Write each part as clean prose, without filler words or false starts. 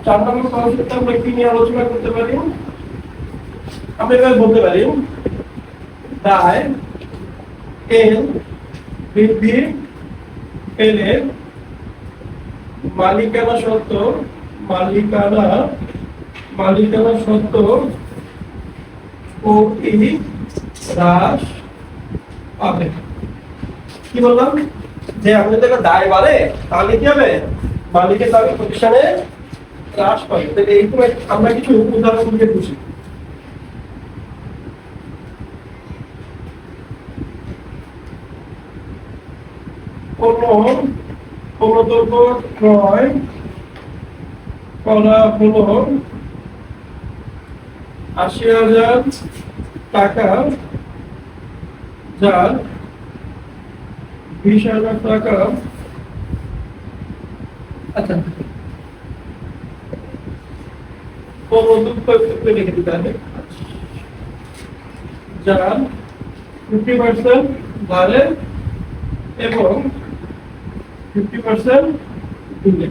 4 নম্বর কনসেপ্টে আমরা কি নিয়ে আলোচনা করতে পারি? আমরা এভাবে বলতে পারি দায় এল বৃদ্ধি পেলে মালিকানা সত্ত্ব ও ই হ্রাস পাবে। কি বললাম? যে আমাদের যদি দায় বাড়ে তাহলে কি হবে? মালিকের দাবি প্রতিষ্ঠানে হ্রাস পাবে। এইরকম আমরা কিছু উদাহরণ দিয়ে বুঝি। কোন দ্রব্য ক্রয় করা হলো ৮০,০০০ টাকা, যার ২০,০০০ টাকা আচ্ছা লিখে দিতে হবে, যার 50% বাড়ে এবং 50% দিলে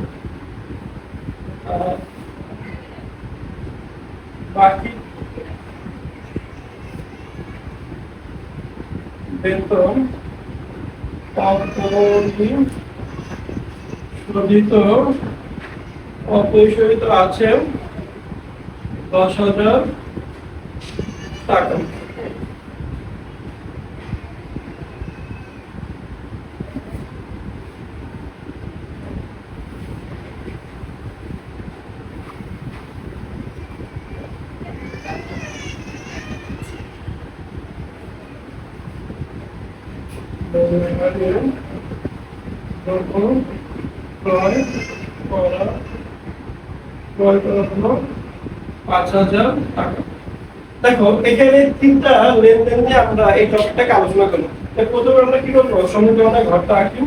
বাকি বেতন অপরিশোধিত আছে ১০,০০০ টাকা। ক্রয় করা হলো ৫,০০০ টাকা। দেখো এখানে ৩টা লেনদেন নিয়ে আমরা এই টপিকটাকে আলোচনা করলাম। প্রথমে আমরা কি করবো? সমীকরণের ঘরটা আঁকি।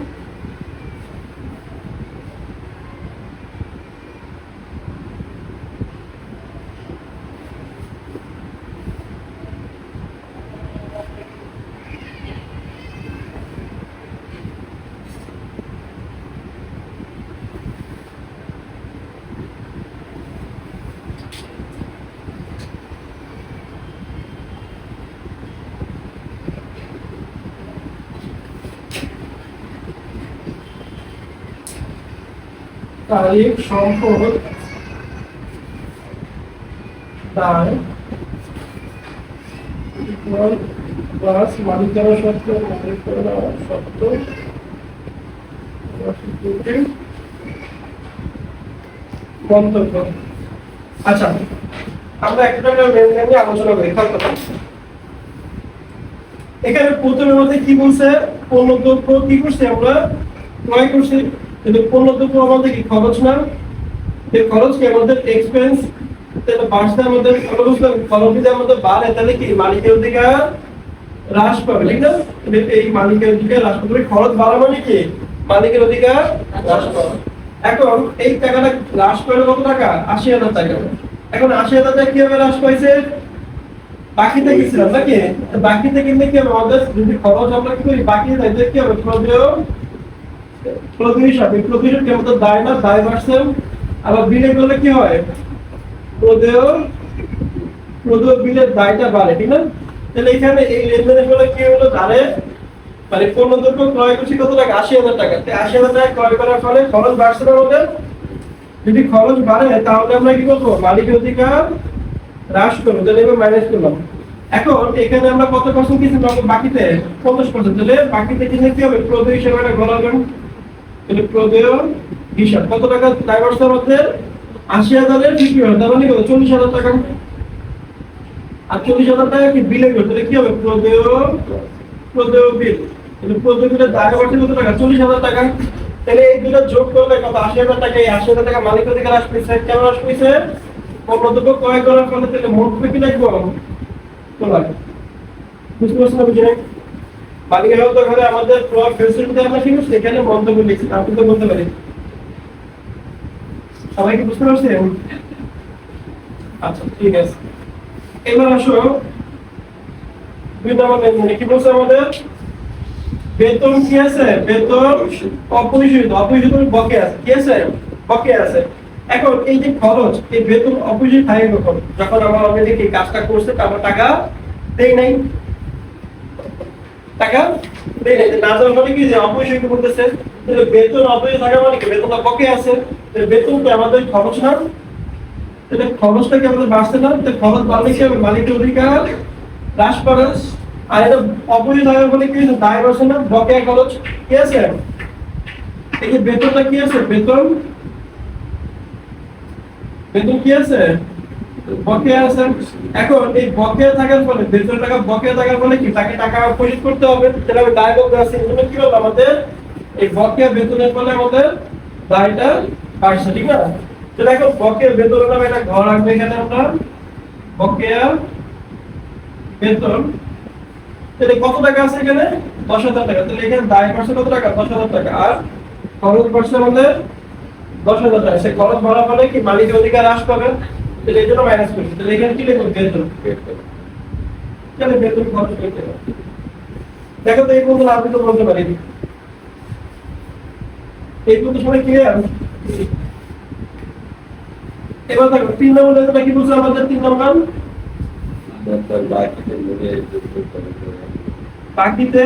তারিখ, সম্পদ, দায় প্লাস মালিকানা সত্ত্ব, মন্তব্য। আচ্ছা, আমরা একটা লেনদেন নিয়ে আলোচনা করি। এখানে প্রথমের মধ্যে কি বলছে? পণ্যদ্রব্য কি করছে? আমরা ক্রয় করছি, কিন্তু পণ্যদ্রব্য আমাদের কি খরচ না? এই খরচ কি আমাদের এক্সপেন্স? তাহলে বাড়ছে আমাদের খরচ যদি আমাদের বাড়ে তাহলে কি মালিকের অধিকার হ্রাস পাবে, ঠিক না? এই মালিকের অধিকার হ্রাস পাবে, খরচ বাড়া মানে কি মালিকের অধিকার হ্রাস পাবে। এখন এই টাকাটা হ্রাস পেল কত টাকা? ৮০,০০০ টাকা। এখন ৮০,০০০ টাকা কিভাবে হ্রাস পাইছে? বাকিতে গেছিলাম নাকি? বাকিতে কিনলে কি হবে? আমাদের যদি খরচ আমরা কি করি বাকিতে থাকলে কি হবে? প্রদেয় হিসাবে কি আমাদের দায় না? দায় বাড়ছে। আবার বিলে করলে কি হয়? প্রদেয় বিলের দায়টা বাড়ে, ঠিক না? তাহলে এখানে এই লেনদেনের ফলে কি হলো? ধারে মানে পণ্যদ্রব্য ক্রয় করছি কত টাকা? ৮০,০০০ টাকা। ৮০,০০০ টাকা ক্রয় করার ফলে খরচ বাড়ছে না আমাদের? যদি খরচ বাড়ে তাহলে আমরা কি করবো? মালিকের অধিকার হ্রাস করবো, তাহলে এবার মাইনাস করলাম। এখন এখানে আমরা কত পার্সেন্ট কিনছি? বাকিতে 50%। তাহলে বাকিতে কিনলে কি হবে? প্রদেয় হিসাবে একটা গণাবেন। তাহলে প্রদেয় হিসাব কত টাকা দায় বাড়ছে আমাদের? ৮০,০০০-এর 50,০০০, তার মানে কত? ৪০,০০০ টাকা। আর ৪০,০০০ টাকা কি বিলে গেল, তাহলে কি হবে? প্রদেয় বিল। তাহলে প্রদেয় বিলের দায় বাড়ছে কত টাকা? ৪০,০০০ টাকা। তাহলে এই দুটো যোগ করলে কত? ৮০,০০০ টাকা। এই ৮০,০০০ টাকা মালিক অধিকার হ্রাস পেয়েছে। কেন হ্রাস পেয়েছে? পণ্যদ্রব্য ক্রয় করার ফলে। তাহলে মোট কি লাগবো? বুঝতে পারছেন না? বুঝে নাই? মালিকের ঘরে আমাদের ফেসিলিটি আমরা কি করছি? এখানে মন্তব্য লিখছি, আপনি তো বলতে পারি। সবাই কি বুঝতে পারছেন? আচ্ছা, ঠিক আছে। এবার আসো ২ নম্বর লেনদেনে কি বলছে আমাদের? বেতন কি আছে? বেতন অপরিশোধিত বকেয়া আছে। কি আছে? বকেয়া আছে। এখন এই যে খরচ, এই বেতন অবশ্যই থাকে কখন? যখন আমার অলরেডি এই কাজটা করছে তারপর টাকা দেই নাই, টাকা দেই নাই। না দেওয়ার মানে কি যে অবশ্যই কি বলতেছে বেতন অবশ্যই থাকা মানে কি বেতনটা বকে আছে, বেতন কি আমাদের খরচ না? তাহলে খরচটা কি আমাদের বাড়ছে না? তো খরচ বাড়লে কি হবে? মালিকের অধিকার হ্রাস পাবে। আর এটা অবশ্যই থাকার ফলে কি দায় বাড়ছে না? বকেয়া খরচ কি আছে? এই যে বেতনটা কি আছে? বেতন বেতন কি আছে? বকেয়া আছে। এখন এই বকেয়া থাকার ফলে বেতন টাকা বকেয়া থাকার ফলে কি তাকে টাকা পরিশোধ করতে হবে। তাহলে আমি দায় বলতে আছি, এজন্য কি হলো আমাদের এই বকেয়া বেতনের ফলে আমাদের দায়টা বাড়ছে, ঠিক না? তাহলে এখন বকেয়া বেতনের নামে একটা ঘর রাখবে এখানে আমরা, বকেয়া বেতন। তাহলে কত টাকা আছে এখানে? 10,000 টাকা। তাহলে এখানে দায় বাড়ছে কত টাকা? 10,000 টাকা। আর খরচ বাড়ছে আমাদের 10,000 টাকা। সে খরচ বাড়া ফলে কি মালিকের অধিকার হ্রাস পাবে। তাহলে এই জন্য মাইনাস করছি। তাহলে এখানে কি লিখবো? বেতন। তাহলে বেতন খরচ করতে হবে। দেখো তো এই পর্যন্ত আমি তো বলতে পারি এই পর্যন্ত সবাই ক্লিয়ার? এবার দেখো 3 নম্বর লেখাটা কি বলছে আমাদের? 3 নম্বর বাকিতে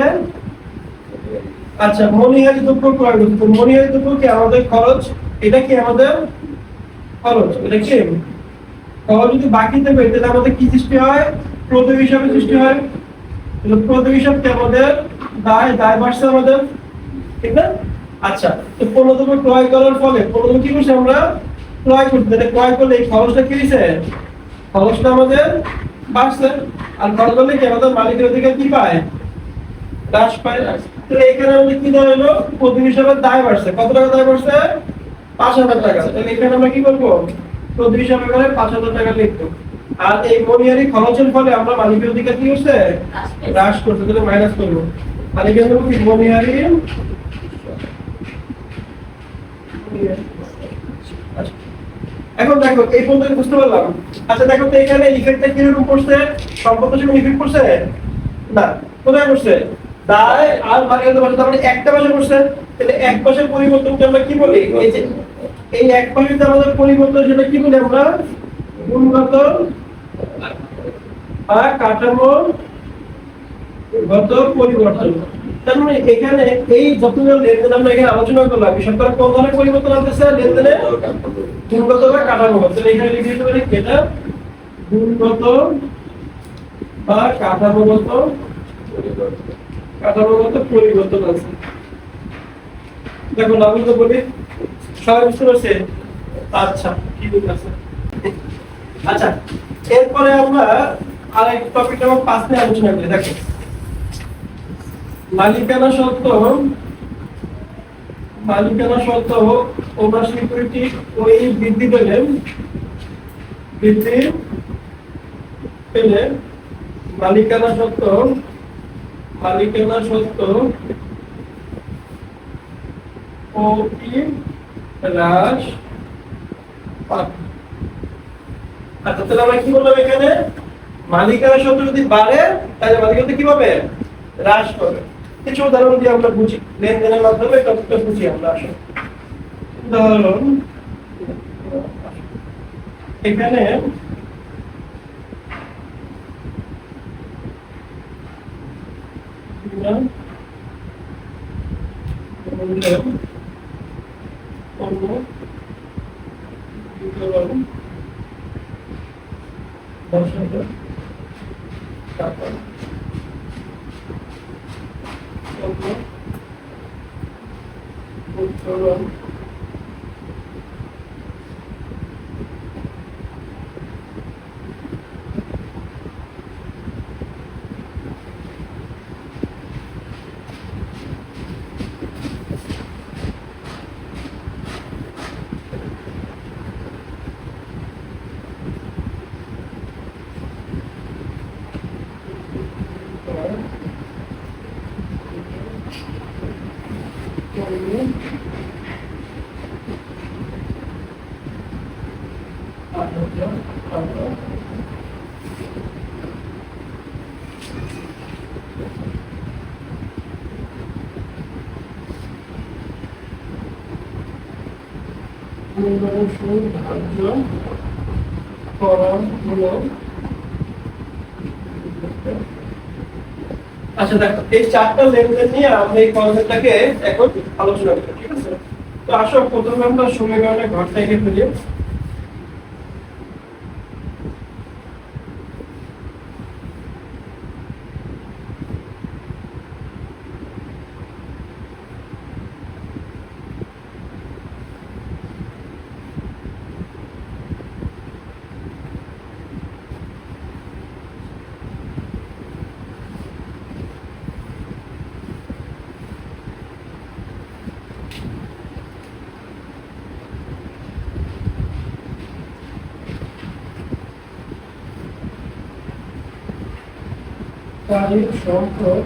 আচ্ছা মনিহারি দ্রব্য ক্রয় করতে। তো মনিহারি দ্রব্য কি আমাদের খরচ? এটা কি আমাদের খরচ? এটা কি খরচ? যদি বাকিতে পাই তাহলে আমাদের কি সৃষ্টি হয়? প্রদেয় হিসাবে সৃষ্টি হয়। তাহলে প্রদেয় হিসাব কি আমাদের দায় বাড়ছে আমাদের, ঠিক না? আচ্ছা, তো পণ্যদ্রব্য ক্রয় করার ফলে পণ্যদ্রব্য কি করছি আমরা? ক্রয় করতে। তাহলে ক্রয় করলে এই খরচটা কি হয়েছে? খরচটা আমাদের বাড়ছে। আর খরচ করলে কি আমাদের মালিকের অধিকার কি পায়? হ্রাস পায়। তাহলে এখানে আমাদের কি দেওয়া হলো? প্রতি হিসাবে দায় বাড়ছে। কত টাকা দায় বাড়ছে? 5,000 টাকা। তাহলে এখানে আমরা কি করবো? প্রতি হিসাবে করে 5,000 টাকা লিখবো। আর এই মনিহারি খরচের ফলে আমরা মালিকের অধিকার কি করছে? হ্রাস করছে। তাহলে মাইনাস করবো। আর এখানে কি মনিহারি। আচ্ছা, এখন দেখো এই পর্যন্ত বুঝতে পারলাম। আচ্ছা দেখো তো এখানে ইফেক্টটা কিরকম পড়ছে? সম্পদের সঙ্গে ইফেক্ট পড়ছে না? কোথায় পড়ছে? দায় আর মালিকের পাশে, তার মানে একটা পাশে পড়ছে। তাহলে এক পাশের পরিবর্তনকে আমরা কি বলি? এই যে এই এক পাশে যে আমাদের পরিবর্তন সেটা কি বলি আমরা? গুণগত বা কাঠামোগত পরিবর্তন। তার মানে এখানে এই যতগুলো লেনদেন আমরা এখানে আলোচনা করলাম সরকার কোন ধরনের পরিবর্তন আনতেছে লেনদেনে? গুণগত বা কাঠামোগত। তাহলে এখানে লিখে দিতে পারি এটা গুণগত বা কাঠামোগত পরিবর্তন আছে। দেখো আমি তো বলি সবাই বুঝতে পারছে? আচ্ছা ঠিক আছে। আচ্ছা এরপরে আমরা আরেক টপিক নাম্বার 5 নিয়ে আলোচনা করি। দেখো মালিকানা সত্ত্ব ওভার সিকিউরিটি ওই বৃদ্ধি পেলে মালিকানা সত্ত্ব ও কি হ্রাস পাবে। আচ্ছা তাহলে আমরা কি বললাম এখানে? মালিকানা সত্ত্ব যদি বাড়ে তাহলে মালিকানা কি পাবে? হ্রাস পাবে। কিছু উদাহরণ দিয়ে আমরা বুঝি, লেনদেনের মাধ্যমে টপিকটা বুঝি আমরা। আসলে উদাহরণ এখানে মূল্যবান ধার্য করা হলো। আচ্ছা দেখো, এই চারটা লেনদেন নিয়ে আমরা এই কনসেপ্টটাকে এখন আলোচনা করব, ঠিক আছে? তো আসো প্রথমে আমরা সমীকরণের ঘরটা এঁকে ফেলি। তারিখ সংখ্যক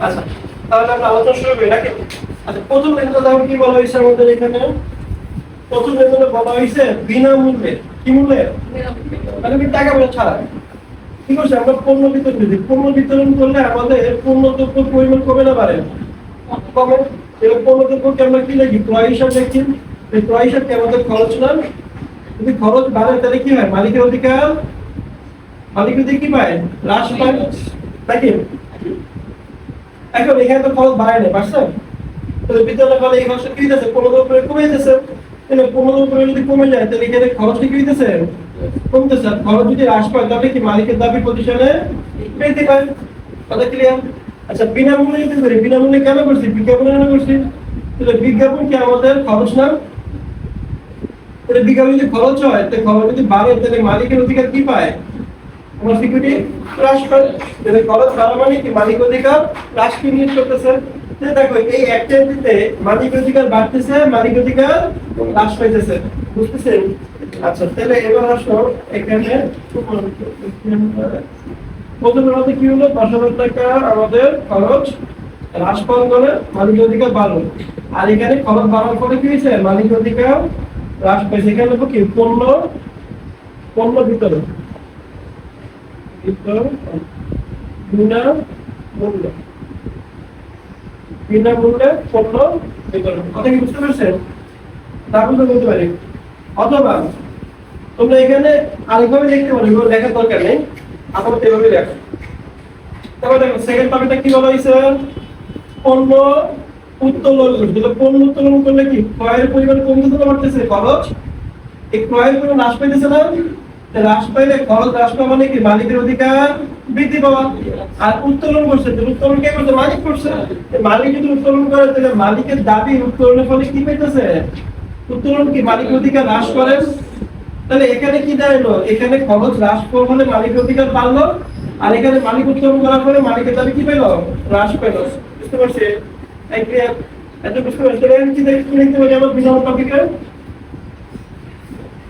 আচ্ছা, তাহলে আমরা আলোচনা শুরু করি নাকি? আচ্ছা, প্রথম লেনদেন দেখো কি বলা হয়েছে আমাদের এখানে। প্রথম লেনদেনে বলা হয়েছে বিনামূল্যে। কি মূল্যে? মানে কি টাকা পয়সা ছাড়া। কি করছে? আমরা পণ্য বিতরণ করি। পণ্য বিতরণ করলে আমাদের পণ্য দ্রব্য পরিমাণ কমে না বাড়ে? কমে। এবার পণ্য দ্রব্যকে আমরা কি লিখি? ক্রয় হিসাব লিখি। এই ক্রয় হিসাবকে আমাদের খরচ না। যদি খরচ বাড়ে তাহলে কি হয়? মালিকের অধিকার, মালিক অধিকার কি পায়? হ্রাস পায় নাকি? এখন এখানে তো খরচ বাড়ে না, পারছেন? তো বিতরণের ফলে এই খরচটা কি হইতেছে? পণ্য দ্রব্য কমে যেতেছে। তাহলে পণ্য দ্রব্য যদি কমে যায় তাহলে এখানে খরচটা কি হইতেছে? কমতেছে। খরচ যদি হ্রাস পায় তাহলে কি মালিকের দাবি প্রতিষ্ঠানে বৃদ্ধি পায়। কথা ক্লিয়ার? আচ্ছা, বিনামূল্যে যদি করি, বিনামূল্যে কেন করছি? বিজ্ঞাপনের জন্য করছি। তাহলে বিজ্ঞাপন কি আমাদের খরচ না? তাহলে বিজ্ঞাপন যদি খরচ হয়, তাহলে খরচ যদি বাড়ে তাহলে মালিকের অধিকার কি পায়? আমার সিকিউরিটি হ্রাস পায়। তাহলে খরচ বাড়া মানে কি মালিক অধিকার হ্রাসকে নিয়ে করতেছে। দেখো, এই একটা এন্ট্রিতে মালিক অধিকার বাড়তেছে, মালিক অধিকার হ্রাস পাইতেছে। বুঝতেছেন? আচ্ছা, তাহলে এবার আসো এখানে প্রথমে আমাদের কি হলো? 10,000 টাকা আমাদের খরচ হ্রাস পাওয়ার ফলে মালিক অধিকার বাড়লো। আর এখানে খরচ বাড়ার ফলে কি হয়েছে? মালিক অধিকার হ্রাস পাইছে। এখানে লিখবো কি? পণ্য পণ্য বিতরণ বিনামূল্যে বিনামূল্যে পণ্য বিতরণ। কথা কি বুঝতে পারছেন? তারপর তো বলতে পারি। অথবা তোমরা এখানে আরেকভাবে লিখতে পারো, এগুলো লেখার দরকার নেই, আপাতত এভাবে লেখো। তারপর দেখো সেকেন্ড টপিকটা কি বলা হয়েছে? পণ্য উত্তোলন করতে। পণ্য উত্তোলন করলে কি ক্রয়ের পরিমাণ কমতে পারতেছে, খরচ এই ক্রয়ের পরিমাণ হ্রাস পাইতেছে না? হ্রাস পাইলে খরচ হ্রাস পাওয়া মানে কি মালিকের অধিকার বৃদ্ধি পাওয়া। আর উত্তোলন করছে, উত্তোলন কে করছে? মালিক করছে। মালিক যদি উত্তোলন করে তাহলে মালিকের দাবি উত্তোলনের ফলে কি পাইতেছে? উত্তোলন কি মালিকের অধিকার হ্রাস করে। তাহলে এখানে কি দাঁড়ালো? এখানে খরচ হ্রাস পাওয়ার ফলে মালিকের অধিকার বাড়লো, আর এখানে মালিক উত্তোলন করার ফলে মালিকের দাবি কি পেল? হ্রাস পেল। বুঝতে পারছি? এত বুঝতে পারছি? কি দেখতে পারি আমার বিনা টপিকে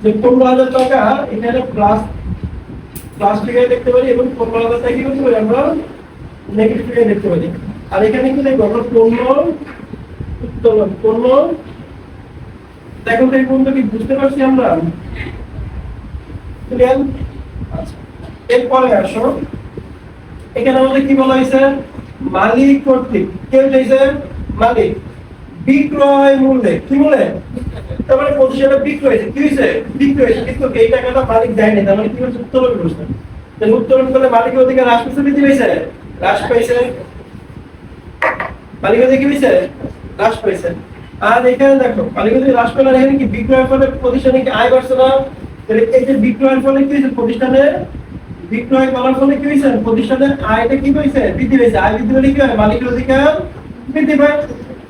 যে 15,000 টাকা এখানে প্লাস ফিগার দেখতে পারি, এবং 15,000 টাকা কি করতে পারি আমরা? নেগেটিভ ফিগার দেখতে পারি। আর এখানে কি দেখবো আমরা? পণ্য উত্তোলন। পণ্য দেখো তো এই পর্যন্ত কি বুঝতে পারছি আমরা? ক্লিয়ার? আচ্ছা, এরপরে আসো এখানে আমাদের কি বলা হয়েছে? মালিক কর্তৃক। কে চাইছে? মালিক। বিক্রয় মূল্যে। কি মূল্যে? তারপরে প্রতিষ্ঠানে বিক্রয় হয়েছে। কি হয়েছে? বিক্রয় হয়েছে, কিন্তু এই টাকাটা মালিক দেয়নি। তার মানে কি হচ্ছে? উত্তোলন করছে। তাহলে উত্তোলন করলে মালিকের অধিকার হ্রাস পেয়েছে, বৃদ্ধি পেয়েছে? হ্রাস পাইছে। মালিকের অধিকার কি হয়েছে? হ্রাস পাইছে। আর এখানে দেখো মালিকের অধিকার হ্রাস পেলে এখানে কি বিক্রয়ের ফলে প্রতিষ্ঠানে কি আয় বাড়ছে না? তাহলে এই যে বিক্রয়ের ফলে কি হয়েছে? প্রতিষ্ঠানে বিক্রয় করার ফলে কি হয়েছে? প্রতিষ্ঠানের আয়টা কি হয়েছে? বৃদ্ধি পেয়েছে। আয় বৃদ্ধি পেলে কি হয়? মালিকের অধিকার বৃদ্ধি পায়।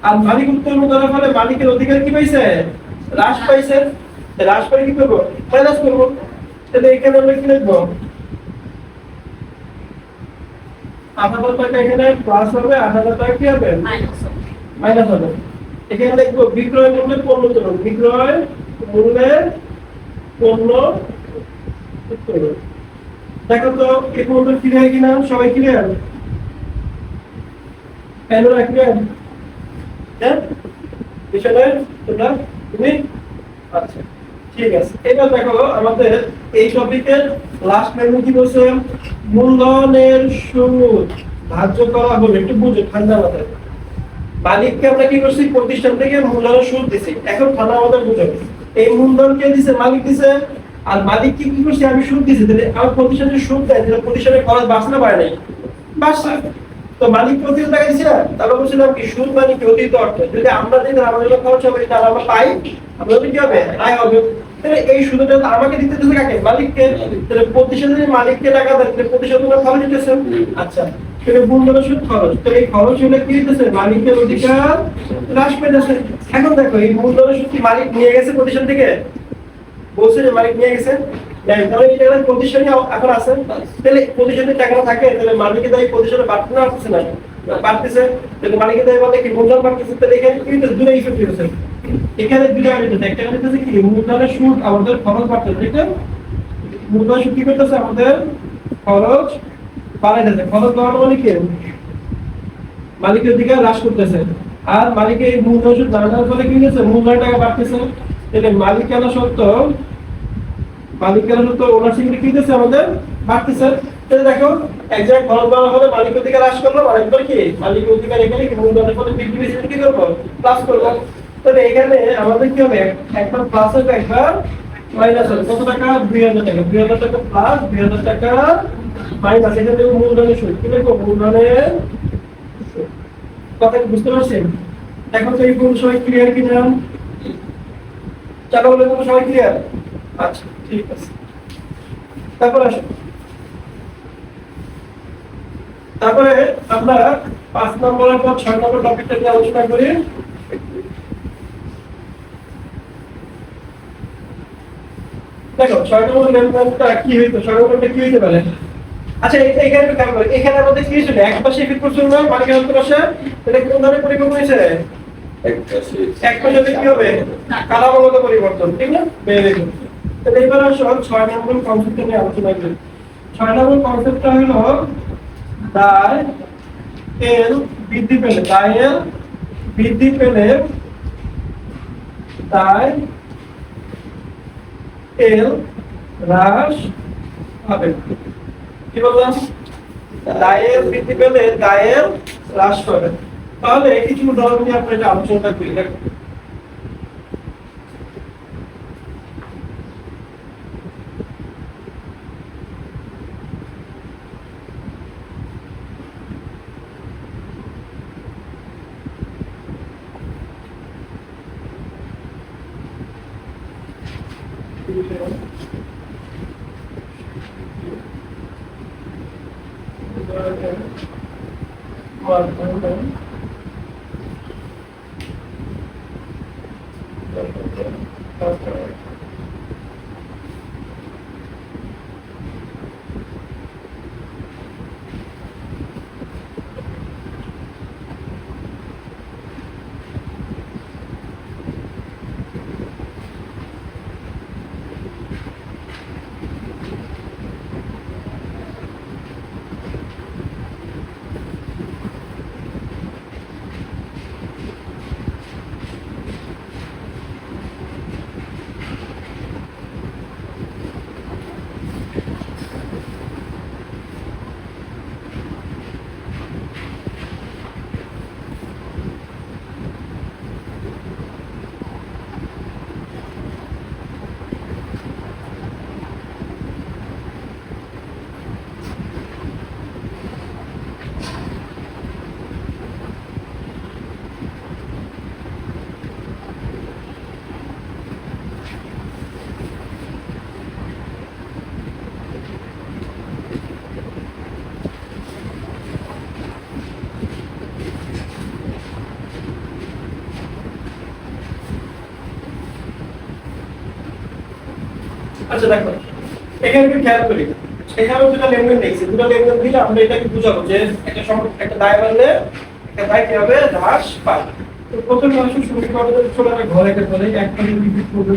আর মালিক উত্তোলন করার ফলে মালিকের অধিকার কি পাইছে? হ্রাস পাইছে। হ্রাস পাই কি করবো? মাইনাস করবো। তাহলে এখানে আমরা কি লিখবো? 8,000 টাকা এখানে প্লাস হবে, 8,000 টাকা কি হবে? মাইনাস হবে। এখানে লিখবো বিক্রয় মূল্যে পণ্য উত্তোলন। বিক্রয় মূল্যে পণ্য উত্তোলন। দেখো তো এই পর্যন্ত ক্লিয়ার কিনা? সবাই ক্লিয়ার? ক্লিয়ার? হ্যাঁ, বিষয়টা তোমরা তুমি আচ্ছা, ঠিক আছে। এবার দেখো আমাদের এই টপিকের লাস্ট লাইনে কি বলছে, মূলধনের সুদ ধার্য করা হলো। একটু বুঝো ঠান্ডা মাথায়। মালিককে আমরা কি করছি, প্রতিষ্ঠান থেকে মূলধনের সুদ দিছি। এখন ঠান্ডা মাথায় বুঝো, এই মূলধন কে দিছে, মালিক দিছে। আর মালিক কি করছে, আমি সুদ দিছি। তাহলে আমার প্রতিষ্ঠানে সুদ দেয়, তাহলে প্রতিষ্ঠানের খরচ বাড়ছে না বাড়ে নাই? বাড়ছে। তো মালিক অতিরিক্ত টাকা দিছি না, তারপর বলছিলাম কি সুদ মানে কি অতিরিক্ত অর্থ। যদি আমরা দিই তাহলে আমাদের খরচ হবে, তাহলে আমরা পাই, আমাদের কি হবে, আয় হবে। তাহলে এই সুদটা আমাকে দিতে দিতে কাকে, মালিককে। তাহলে প্রতিষ্ঠানের মালিককে টাকা দেয়, তাহলে প্রতিষ্ঠানের খরচ দিতেছে। আচ্ছা, তাহলে মূলধনের সুদ খরচ, তো এই খরচ হলে কি দিতেছে, মালিকের অধিকার হ্রাস পেতেছে। এখন দেখো এই মূলধনের সুদ কি মালিক নিয়ে গেছে প্রতিষ্ঠান থেকে? বলছে যে মালিক নিয়ে গেছে। তাহলে এই টাকাটা প্রতিষ্ঠানে এখন আছে। তাহলে প্রতিষ্ঠানের টাকাটা থাকে, তাহলে মালিকের দায়ী প্রতিষ্ঠানে বাড়তে না আসছে না, বাড়তেছে। তাহলে মালিকের দায়ী বলে কি মূলধন বাড়তেছে। তাহলে এখানে কি হচ্ছে, দুটো ইফেক্ট হচ্ছে। এখানে দুটো হচ্ছে, একটা হচ্ছে কি মূলধনের সুদ আমাদের খরচ বাড়তেছে, ঠিক না? মূলধনের সুদ কি করতেছে, আমাদের খরচ বাড়াইতেছে। খরচ বাড়ানো মানে কি, মালিকের দিকে হ্রাস করতেছে। আর মালিকের এই মূলধন সুদ না দেওয়ার ফলে কি হচ্ছে, মূলধনের টাকা বাড়তেছে। তাহলে মালিকানা সত্ত্ব, মালিকানা সত্ত্ব ওনারশিপ কি হচ্ছে, আমাদের বাড়তেছে। তাহলে দেখো এক জায়গায় খরচ বাড়ানো হলে মালিক অধিকার হ্রাস করলো, মালিক করে কি, মালিক অধিকার এখানে কি মূলধনের ফলে বৃদ্ধি পেয়েছে, কি করবো, প্লাস করবো। তাহলে এখানে আমাদের কি হবে, একবার প্লাস হবে, একবার মাইনাস হবে। কত টাকা, 2000 টাকা। 2000 টাকা প্লাস, 2000 টাকা মাইনাস। এখানে মূলধনের সুদ, কি লিখবো, মূলধনের সুদ। কথা কি বুঝতে পারছেন? এখন তো এই পুরো সবাই ক্লিয়ার কিনা? চাকা বলে পুরো সবাই ক্লিয়ার? আচ্ছা, ঠিক আছে। তারপরে আসুন, তারপরে আমরা 5 নম্বরের পর 6 নম্বর টপিকটা নিয়ে আলোচনা করি। দেখো 6 নম্বর লেনদেনটা কি হইতো, 6 নম্বরটা কি হইতে পারে। আচ্ছা, এখানে একটু খেয়াল করো, এখানে আমাদের কি ছিল, এক পাশে ইফেক্ট করছিল না, মালিকের অন্তর পাশে। তাহলে কোন ধরনের পরিবর্তন হয়েছে, এক পাশে কি হবে, কাঠামোগত পরিবর্তন, ঠিক না? Very good. তাহলে এবার আসো 6 নম্বর কনসেপ্টটা নিয়ে আলোচনা করি। 6 নম্বর কনসেপ্টটা হলো দায় এর বৃদ্ধি পেলে, দায়ের বৃদ্ধি পেলে দায় এর হ্রাস হবে। কি বললাম, দায়ের বৃদ্ধি পেলে দায়ের হ্রাস হবে। তাহলে কিছু উদাহরণ নিয়ে আমরা এটা আলোচনা করি। দেখো আচ্ছা, দেখো এখানে একটু খেয়াল করি। এখানে দুটো লেনদেন দেখছি, দুটো লেনদেন দিলে আমরা এটাকে বুঝাবো যে একটা দায় বাড়লে একটা দায় কি হবে, হ্রাস পায়। তো প্রথমে আসুন শুরু করতে চলে আমরা ঘরে একটা বলে একটা রিপিট করব।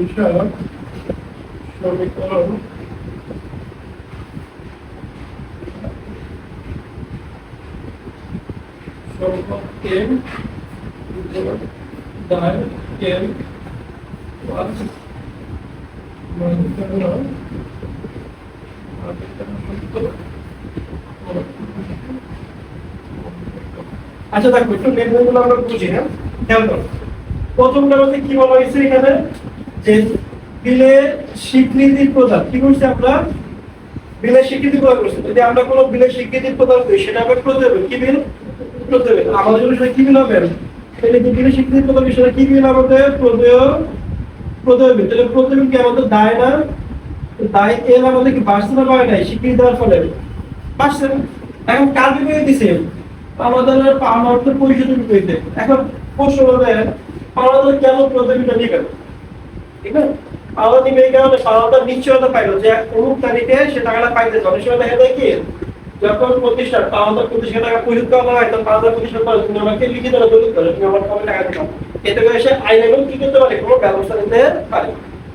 বিষয়ক সমীকরণ সম্পর্কে দায়ের আচ্ছা দেখো একটু নির্ণয়গুলো আমরা বুঝি। হ্যাঁ, খেয়াল করো প্রথমটার মধ্যে কি বলা হয়েছে এখানে যে বিলের স্বীকৃতি প্রদান। কি করছি আমরা? বিলের স্বীকৃতি প্রদান করছি। যদি আমরা কোনো বিলের স্বীকৃতি প্রদান করি সেটা হবে প্রদেবেল। কি বিল? প্রদেবেল। আমাদের জন্য সেটা কি বিল হবে? তাহলে যে বিলের স্বীকৃতি প্রদান সেটা কি বিল? আমাদের প্রদেবেল। তাহলে প্রদেবেল কি আমাদের দায় না? দায় এর আমাদের কি বাড়ছে না বাড়ে নাই? স্বীকৃতি দেওয়ার ফলে বাড়ছে। এখন কার বিপরীতে দিছে? আমাদের পাওনার তো পরিশোধের বিপরীতে। এখন প্রশ্ন হবে পাওনাদার কেন প্রদেবেলটা নিবে? ঠিক আছে, পাওনা নিবে এই কারণে পাওনাদার নিশ্চয়তা পাইলো যে অমুক তারিখে সে টাকাটা পাইতে যাবে। সেটা দেখা যায় কি যখন প্রতিষ্ঠান পাওনাদার 25 টাকা পরিশোধ করা হয় তখন পাওনাদার প্রতিষ্ঠান করে তুমি আমাকে লিখিত দলিল করো তুমি আমার কবে টাকা দিবা। এতে করে সে আইনানুগ কি করতে পারে? কোনো ব্যবস্থা নিতে পারে।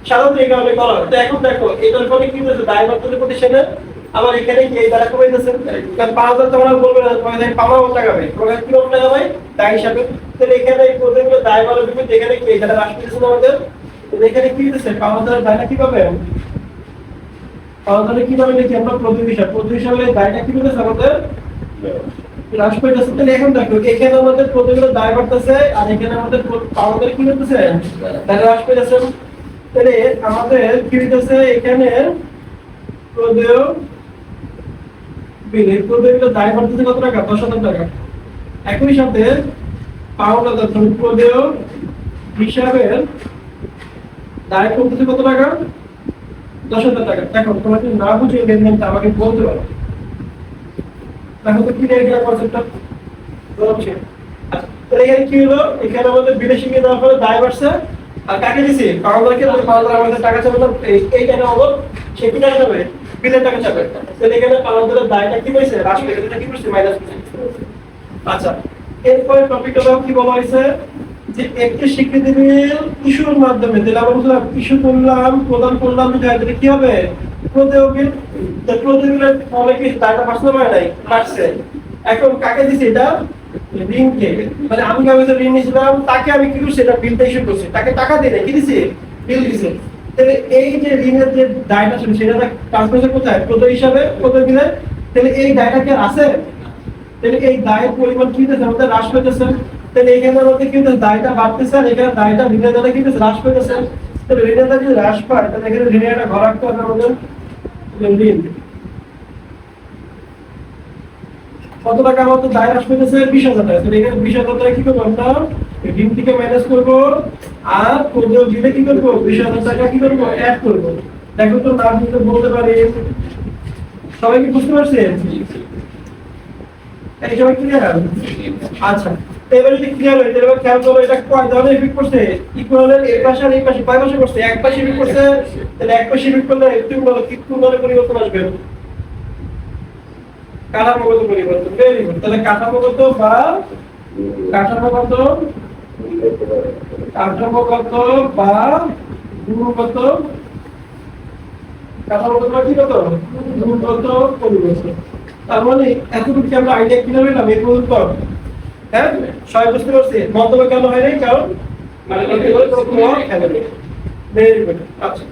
সাধারণত এই কারণে করা হয়। তো এখন দেখো এটার ফলে কি হচ্ছে দায়বদ্ধতা প্রতিষ্ঠানে আবার এখানে কি এই দ্বারা কমে যাচ্ছে। কারণ 5000 তোমরা বলবে না তোমাদের পাওনা কত টাকা হবে? তোমাদের কি রকম টাকা হবে? দায় হিসাবে। তাহলে এখানে এই প্রতিগুলো দায় বলে দিবে এখানে কি এই দ্বারা হ্রাস পেয়েছে আমাদের। এখানে কি হচ্ছে পাওনাদার দায়টা কি পাবে? পাওনাদার কি পাবে নাকি আমরা প্রতি হিসাবে দায়টা কি পেয়েছে আমাদের হ্রাস পেয়েছে। তাহলে এখন দেখো এখানে আমাদের প্রতিগুলো দায় বাড়তেছে আর এখানে আমাদের পাওনাদার কি করতেছে? দায় হ্রাস পেয়েছে। তাহলে আমাদের কি হইতেছে এখানে প্রদেয় বিলে প্রদেয়গুলো দায় বাড়তেছে কত টাকা? 10,000 টাকা। একই সাথে পাওনাদার প্রদেয় হিসাবের দায় কমতেছে কত টাকা? 10,000 টাকা। দেখো তোমাকে না বুঝে লেনদেনটা আমাকে বলতে পারো। দেখো তো ক্লিয়ার গেল কনসেপ্টটা? বুঝছো? আচ্ছা তাহলে এখানে কি হলো? এখানে আমাদের বিদেশি নিয়ে দেওয়ার ফলে দায় বাড়ছে। আর কাকে দিছি? পাওনাদারকে। পাওনাদার আমাদের টাকা চাবে না, এই টাকা হলো সে কি টাকা যাবে? বিলের টাকা চাবে। তাহলে এখানে পাওনাদারের দায়টা কি হয়েছে? হ্রাস পেয়েছে। এটা কি করছে? মাইনাস করছে। আচ্ছা এরপরে টপিকটা কি বলা হয়েছে যে একটি স্বীকৃতি বিল ইস্যুর মাধ্যমে তাহলে আমরা বুঝলাম ইস্যু করলাম প্রদান করলাম তাহলে কি হবে? প্রদেয় বিল। তো প্রদেয় বিলের ফলে কি দায়টা বাড়ছে না নাই? বাড়ছে। এখন কাকে দিছি এটা? ঋণকে। মানে আমি কাউকে ঋণ নিয়েছিলাম তাকে আমি কি করছি? এটা বিলটা ইস্যু করছি। তাকে টাকা দিই না, কি দিছি? বিল দিছি। তাহলে এই যে ঋণের যে দায়টা ছিল সেটা ট্রান্সফার কোথায়? প্রদেয় হিসাবে প্রদেয় বিলে। তাহলে এই দায়টা কি আছে? তাহলে এই দায়ের পরিমাণ কি হচ্ছে? আমাদের হ্রাস পেতেছে। তাহলে এখানে আমাদের কি হচ্ছে? দায়টা বাড়তেছে আর এখানে দায়টা ঋণের দ্বারা কি হচ্ছে? হ্রাস পেতেছে। তাহলে ঋণের দ্বারা যদি হ্রাস পায় তাহলে এখানে ঋণের একটা ঘর রাখতে হবে আমাদের। ঋণ কত টাকা আমাদের দায় হ্রাস পেতেছে? 20,000 টাকা। তাহলে এখানে 20,000 টাকা কি করবো? আমরা ঋণ থেকে মাইনাস করবো আর প্রদেয় বিলে কি করবো? 20,000 টাকা কি করবো? অ্যাড করবো। দেখো তো না বুঝতে বলতে পারি। সবাই কি বুঝতে পারছেন? এই সবাই ক্লিয়ার? আচ্ছা এবারে যদি ক্লিয়ার হয় তাহলে খেয়াল করো এটা কয় ধরনের ইফেক্ট করছে? ইকুয়ালের এই পাশে আর এই পাশে কয় পাশে করছে? এক পাশে ইফেক্ট করছে। তাহলে এক পাশে ইফেক্ট করলে একটু বলো কি ধরনের পরিবর্তন আসবে? কাঠামোগত পরিবর্তন। Very good. তাহলে কাঠামোগত বা কাঠামোগত বা গুণগত কাঠামোগত বা কি কত? গুণগত পরিবর্তন। তার মানে এতটুকু কি আমরা আইডিয়া কিনে নিলাম এই পর্যন্ত? হ্যাঁ সবাই বুঝতে পারছি? মন্তব্য কেন হয় নাই? কারণ মানে ভেরি গুড। আচ্ছা